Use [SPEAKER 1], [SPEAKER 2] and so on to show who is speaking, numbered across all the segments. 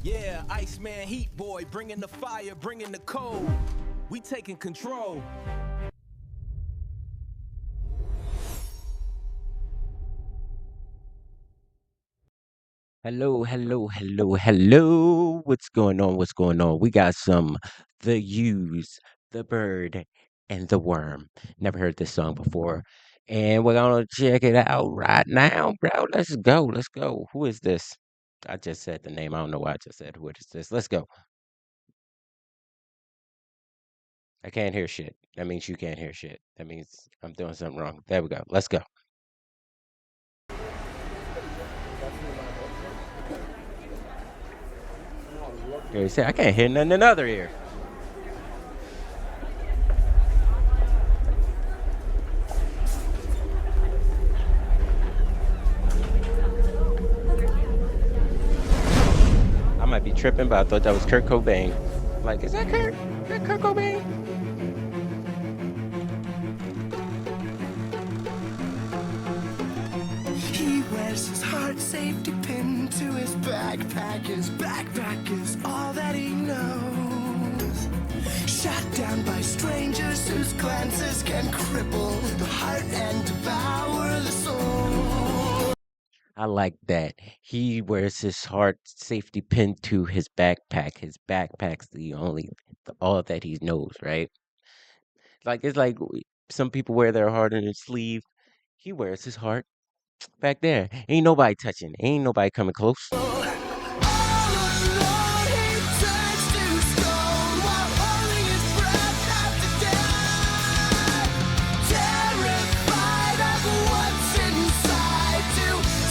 [SPEAKER 1] Yeah, Iceman, Heat Boy, bringing the fire, bringing the cold. We taking control.
[SPEAKER 2] Hello, hello, hello, hello. What's going on? What's going on? We got some The Use, The Bird, and The Worm. Never heard this song before. And we're gonna check it out right now, bro. Let's go. Let's go. Who is this? I just said the name. I don't know why I just said who is this. Let's go. I can't hear shit. That means you can't hear shit. That means I'm doing something wrong. There we go. Let's go. There you say I can't hear nothing in the other ear. I might be tripping, but I thought that was Kurt Cobain. Like, is that Kurt? Is that Kurt Cobain?
[SPEAKER 3] He wears his heart safety pin to his backpack. His backpack is all that he knows. Shot down by strangers whose glances can cripple the heart and devour the soul.
[SPEAKER 2] I like that. He wears his heart safety pin to his backpack. His backpack's all that he knows, right? Like, it's like some people wear their heart on their sleeve. He wears his heart back there. Ain't nobody touching. Ain't nobody coming close.
[SPEAKER 3] All alone he turns to stone while holding his breath after death. Terrified of what's inside, to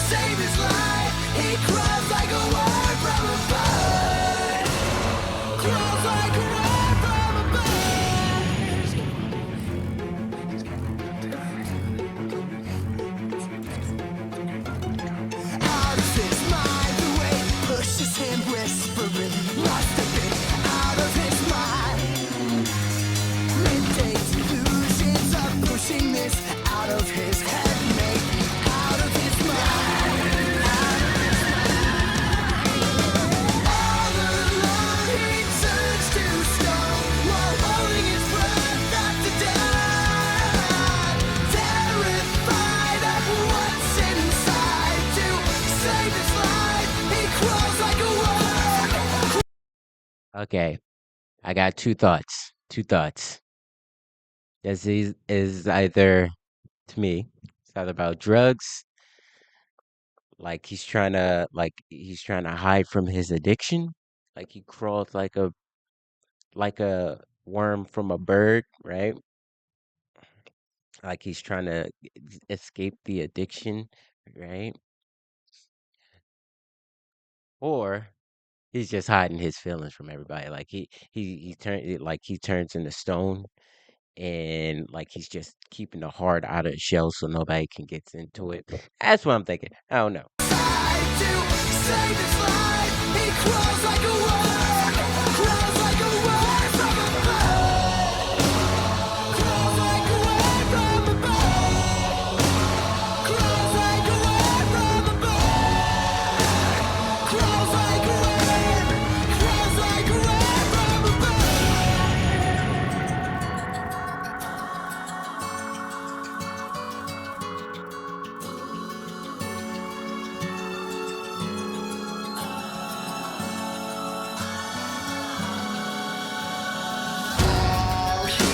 [SPEAKER 3] save his life, he crawls like a worm from a bird. Crawls like a worm from a bird. Out of his mind, the weight pushes him, whispering, must have been out of his mind. Midday illusions are pushing this out of his head, maybe out of his mind. All alone he turns to stone while holding his breath after death. Terrified of what's inside, to save his life, he crawls like a worm.
[SPEAKER 2] Okay, I got two thoughts. Two thoughts. This is either, to me, it's either about drugs, like he's trying to hide from his addiction, like he crawled like a worm from a bird, right? Like he's trying to escape the addiction, right? Or he's just hiding his feelings from everybody. Like he turns into stone, and like he's just keeping the heart out of the shell so nobody can get into it. That's what I'm thinking. I don't know.
[SPEAKER 3] To save his life, he crawls like a worm. Crawls like a worm from a bird. Crawls like a worm from a bird. Crawls like a worm from a bird. Crawls like a worm. Crawls like a worm from a bird. All he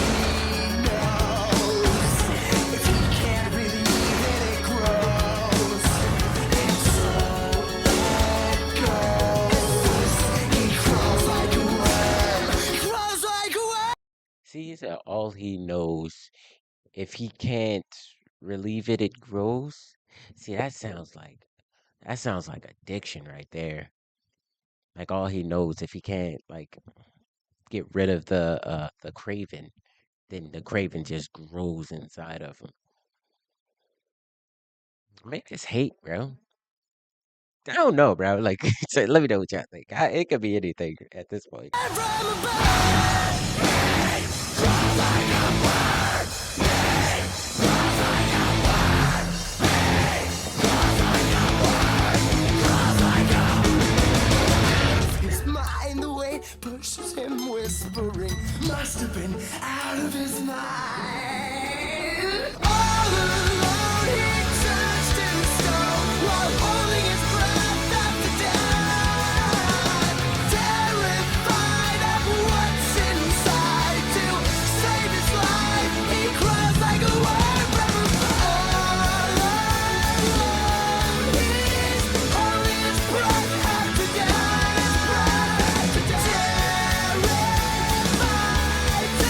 [SPEAKER 3] knows, if he can't believe it, it grows. And so it goes. He crawls like a worm. Crawls like a worm.
[SPEAKER 2] See, he said all he knows. If he can't relieve it, it grows. See, that sounds like addiction right there. Like all he knows, if he can't like get rid of the craving, then the craving just grows inside of him. Maybe it's hate, bro. I don't know, bro. Like, so let me know what y'all think. It could be anything at this point.
[SPEAKER 3] must have been out of his mind. All alone, he turns to stone while holding his breath after death. Terrified of what's inside, to save his life, he cries like a worm from a fall. He's holding his breath after death. Terrified to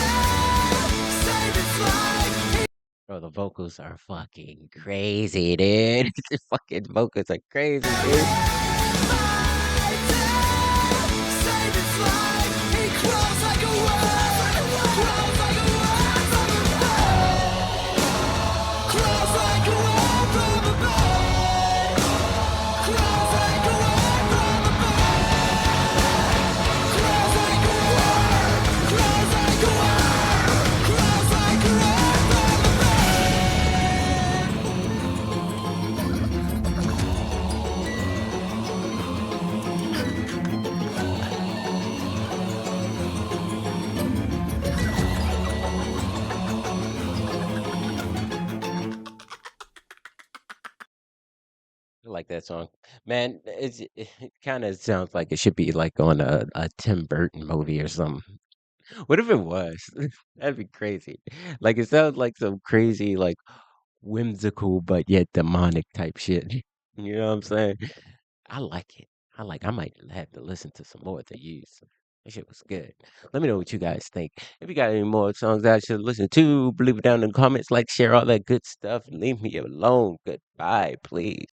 [SPEAKER 3] save his life.
[SPEAKER 2] Bro, the vocals are fucking crazy, dude. The fucking vocals are crazy, dude.
[SPEAKER 3] Save his life. He crawls like a worm. Crawls like a worm from a bed. Crawls like a worm from a bed. Crawls like a worm from a bed. Crawls like a worm. Crawls like a worm. Crawls like a worm from a
[SPEAKER 2] I like that song. Man, it kind of sounds like it should be like on a Tim Burton movie or something. What if it was? That'd be crazy. Like it sounds like some crazy, like whimsical but yet demonic type shit. You know what I'm saying? I like it. I might have to listen to some more of the use. That shit was good. Let me know what you guys think. If you got any more songs I should listen to, leave it down in the comments, like, share all that good stuff, and leave me alone. Goodbye, please.